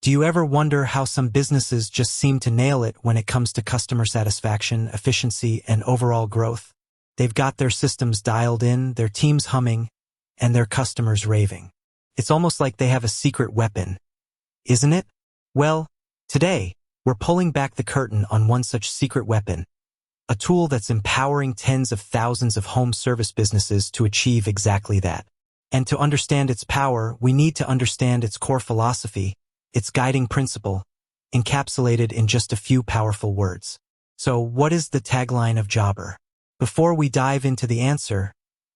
Do you ever wonder how some businesses just seem to nail it when it comes to customer satisfaction, efficiency, and overall growth? They've got their systems dialed in, their teams humming, and their customers raving. It's almost like they have a secret weapon, isn't it? Well, today, we're pulling back the curtain on one such secret weapon, a tool that's empowering tens of thousands of home service businesses to achieve exactly that. And to understand its power, we need to understand its core philosophy, its guiding principle, encapsulated in just a few powerful words. So, what is the tagline of Jobber? Before we dive into the answer,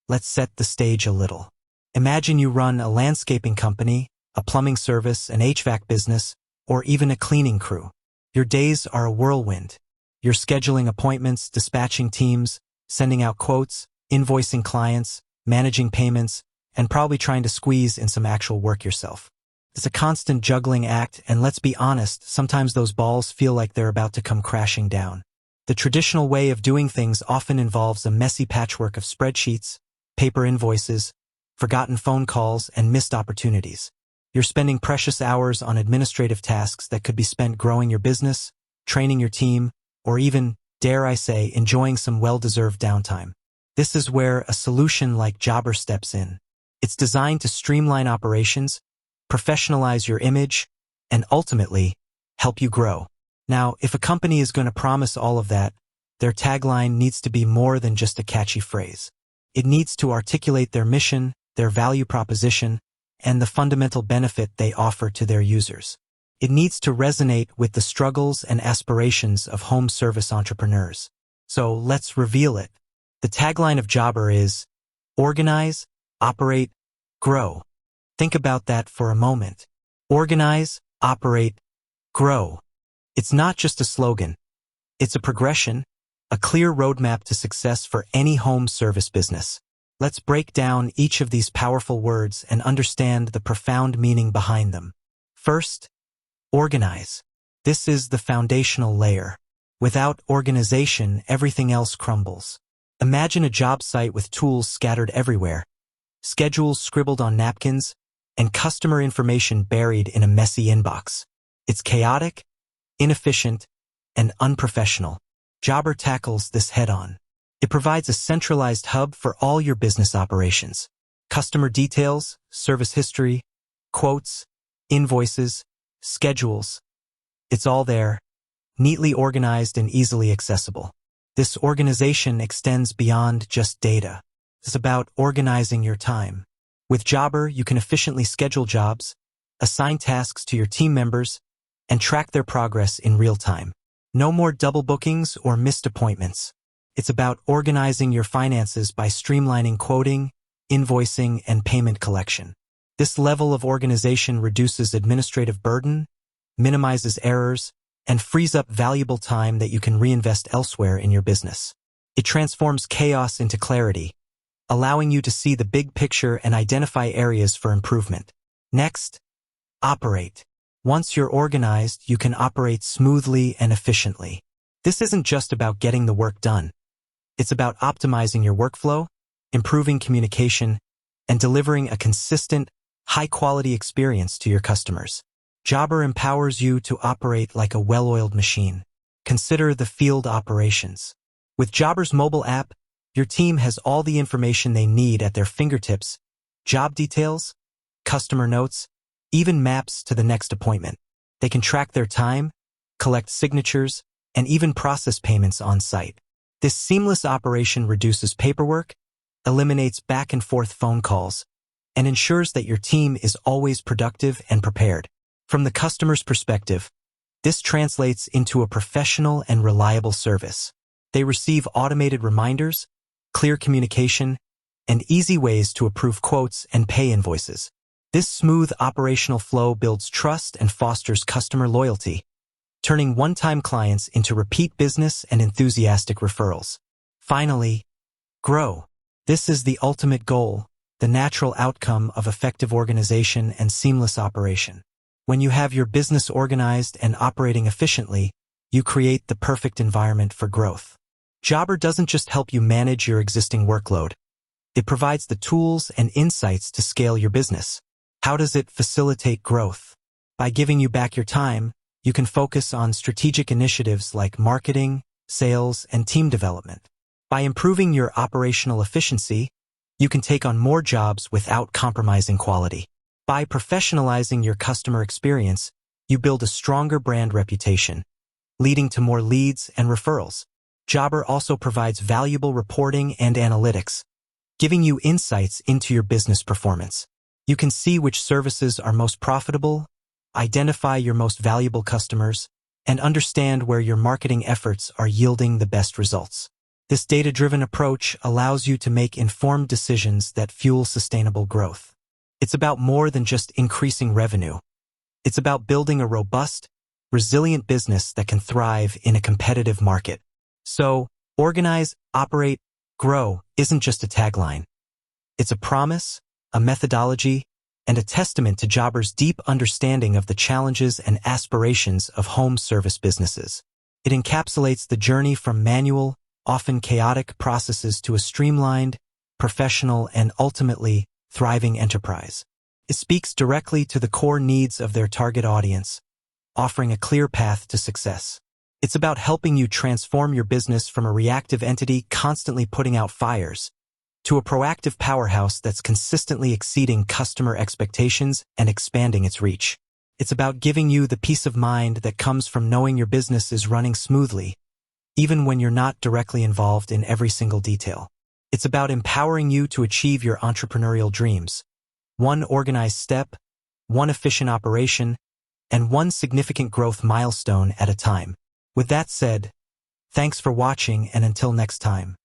let's set the stage a little. Imagine you run a landscaping company, a plumbing service, an HVAC business, or even a cleaning crew. Your days are a whirlwind. You're scheduling appointments, dispatching teams, sending out quotes, invoicing clients, managing payments, and probably trying to squeeze in some actual work yourself. It's a constant juggling act, and let's be honest, sometimes those balls feel like they're about to come crashing down. The traditional way of doing things often involves a messy patchwork of spreadsheets, paper invoices, forgotten phone calls, and missed opportunities. You're spending precious hours on administrative tasks that could be spent growing your business, training your team, or even, dare I say, enjoying some well-deserved downtime. This is where a solution like Jobber steps in. It's designed to streamline operations, professionalize your image, and ultimately, help you grow. Now, if a company is going to promise all of that, their tagline needs to be more than just a catchy phrase. It needs to articulate their mission, their value proposition, and the fundamental benefit they offer to their users. It needs to resonate with the struggles and aspirations of home service entrepreneurs. So let's reveal it. The tagline of Jobber is, organize, operate, grow. Think about that for a moment. Organize, operate, grow. It's not just a slogan. It's a progression, a clear roadmap to success for any home service business. Let's break down each of these powerful words and understand the profound meaning behind them. First, organize. This is the foundational layer. Without organization, everything else crumbles. Imagine a job site with tools scattered everywhere, schedules scribbled on napkins, and customer information buried in a messy inbox. It's chaotic, inefficient, and unprofessional. Jobber tackles this head-on. It provides a centralized hub for all your business operations. Customer details, service history, quotes, invoices, schedules. It's all there, neatly organized and easily accessible. This organization extends beyond just data. It's about organizing your time. With Jobber, you can efficiently schedule jobs, assign tasks to your team members, and track their progress in real time. No more double bookings or missed appointments. It's about organizing your finances by streamlining quoting, invoicing, and payment collection. This level of organization reduces administrative burden, minimizes errors, and frees up valuable time that you can reinvest elsewhere in your business. It transforms chaos into clarity, allowing you to see the big picture and identify areas for improvement. Next, operate. Once you're organized, you can operate smoothly and efficiently. This isn't just about getting the work done. It's about optimizing your workflow, improving communication, and delivering a consistent, high-quality experience to your customers. Jobber empowers you to operate like a well-oiled machine. Consider the field operations. With Jobber's mobile app, your team has all the information they need at their fingertips: job details, customer notes, even maps to the next appointment. They can track their time, collect signatures, and even process payments on site. This seamless operation reduces paperwork, eliminates back-and-forth phone calls, and ensures that your team is always productive and prepared. From the customer's perspective, this translates into a professional and reliable service. They receive automated reminders, clear communication, and easy ways to approve quotes and pay invoices. This smooth operational flow builds trust and fosters customer loyalty, turning one-time clients into repeat business and enthusiastic referrals. Finally, grow. This is the ultimate goal, the natural outcome of effective organization and seamless operation. When you have your business organized and operating efficiently, you create the perfect environment for growth. Jobber doesn't just help you manage your existing workload. It provides the tools and insights to scale your business. How does it facilitate growth? By giving you back your time, you can focus on strategic initiatives like marketing, sales, and team development. By improving your operational efficiency, you can take on more jobs without compromising quality. By professionalizing your customer experience, you build a stronger brand reputation, leading to more leads and referrals. Jobber also provides valuable reporting and analytics, giving you insights into your business performance. You can see which services are most profitable, identify your most valuable customers, and understand where your marketing efforts are yielding the best results. This data-driven approach allows you to make informed decisions that fuel sustainable growth. It's about more than just increasing revenue. It's about building a robust, resilient business that can thrive in a competitive market. So, organize, operate, grow isn't just a tagline. It's a promise, a methodology, and a testament to Jobber's deep understanding of the challenges and aspirations of home service businesses. It encapsulates the journey from manual, often chaotic processes to a streamlined, professional, and ultimately thriving enterprise. It speaks directly to the core needs of their target audience, offering a clear path to success. It's about helping you transform your business from a reactive entity constantly putting out fires to a proactive powerhouse that's consistently exceeding customer expectations and expanding its reach. It's about giving you the peace of mind that comes from knowing your business is running smoothly, even when you're not directly involved in every single detail. It's about empowering you to achieve your entrepreneurial dreams, one organized step, one efficient operation, and one significant growth milestone at a time. With that said, thanks for watching, and until next time.